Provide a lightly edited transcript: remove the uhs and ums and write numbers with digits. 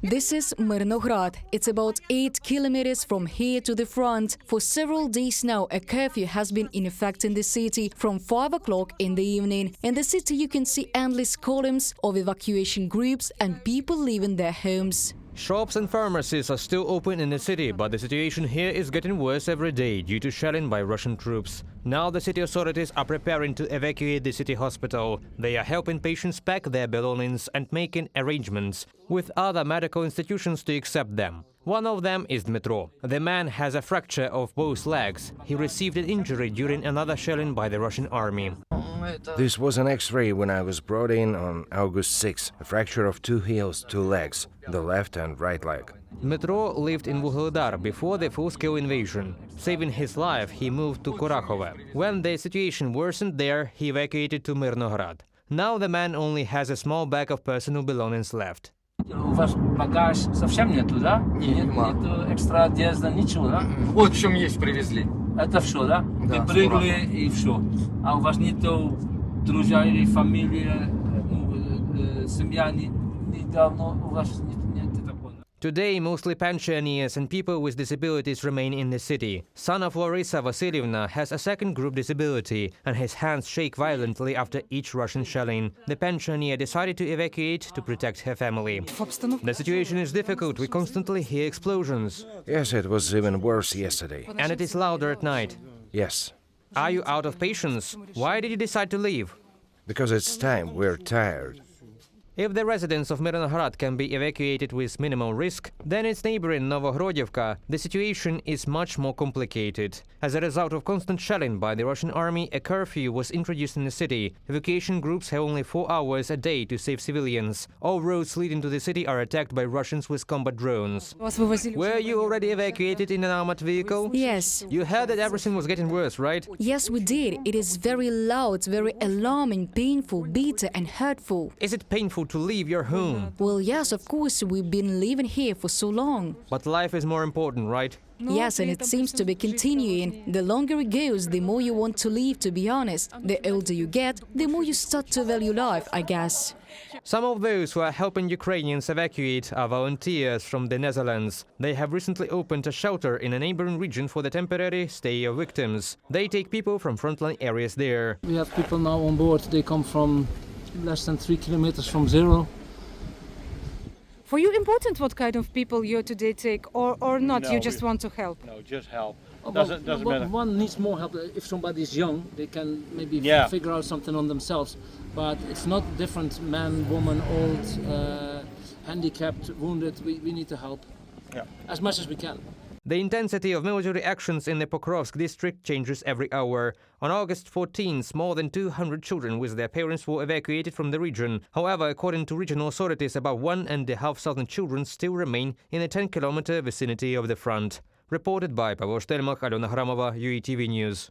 This is Myrnohrad. It's about 8 kilometers from here to the front. For several days now, a curfew has been in effect in the city from 5 o'clock in the evening. In the city, you can see endless columns of evacuation groups and people leaving their homes. Shops and pharmacies are still open in the city, but the situation here is getting worse every day due to shelling by Russian troops. Now the city authorities are preparing to evacuate the city hospital. They are helping patients pack their belongings and making arrangements with other medical institutions to accept them. One of them is Dmitro. The man has a fracture of both legs. He received an injury during another shelling by the Russian army. This was an X-ray when I was brought in on August 6. A fracture of 2 heels, 2 legs, the left and right leg. Dmitro lived in Vuhledar before the full-scale invasion. Saving his life, he moved to Kurakhove. When the situation worsened there, he evacuated to Myrnohrad. Now the man only has a small bag of personal belongings left. Ваш багаж совсем нету, да? Нету экстра одежда, ничего, да? Вот в чем есть привезли. Это все, да? Да, Вы прыгали и все. А у вас нету друзья или фамилия, семья недавно, у вас нет такого? Today, mostly pensioners and people with disabilities remain in the city. Son of Larisa Vasilievna has a second group disability, and his hands shake violently after each Russian shelling. The pensioner decided to evacuate to protect her family. The situation is difficult. We constantly hear explosions. Yes, it was even worse yesterday. And it is louder at night. Yes, Are you out of patience? Why did you decide to leave? because it's time, we're tired. If the residents of Myrnohrad can be evacuated with minimal risk, then its neighboring Novohrodivka, the situation is much more complicated. As a result of constant shelling by the Russian army, a curfew was introduced in the city. Evacuation groups have only 4 hours a day to save civilians. All roads leading to the city are attacked by Russians with combat drones. Were you already evacuated in an armored vehicle? Yes. You heard that everything was getting worse, right? Yes, we did. It is very loud, very alarming, painful, bitter and hurtful. Is it painful to leave your home? Well, yes, of course, we've been living here for so long. But life is more important, right? Yes, and it seems to be continuing. The longer it goes, the more you want to leave, to be honest. The older you get, the more you start to value life, I guess. Some of those who are helping Ukrainians evacuate are volunteers from the Netherlands. They have recently opened a shelter in a neighboring region for the temporary stay of victims. They take people from frontline areas there. We have people now on board. They come from less than 3 kilometers from zero. For you important what kind of people you today take or not? No, you just want to help? No, just help. Oh, Doesn't matter. One needs more help. If somebody's young, they can maybe figure out something on themselves. But it's not different, man, woman, old, handicapped, wounded. We need to help as much as we can. The intensity of military actions in the Pokrovsk district changes every hour. On August 14th, more than 200 children with their parents were evacuated from the region. However, according to regional authorities, about 1,500 children still remain in a 10-kilometer vicinity of the front. Reported by Pavel Shtelmach, Alena Hramova, UATV News.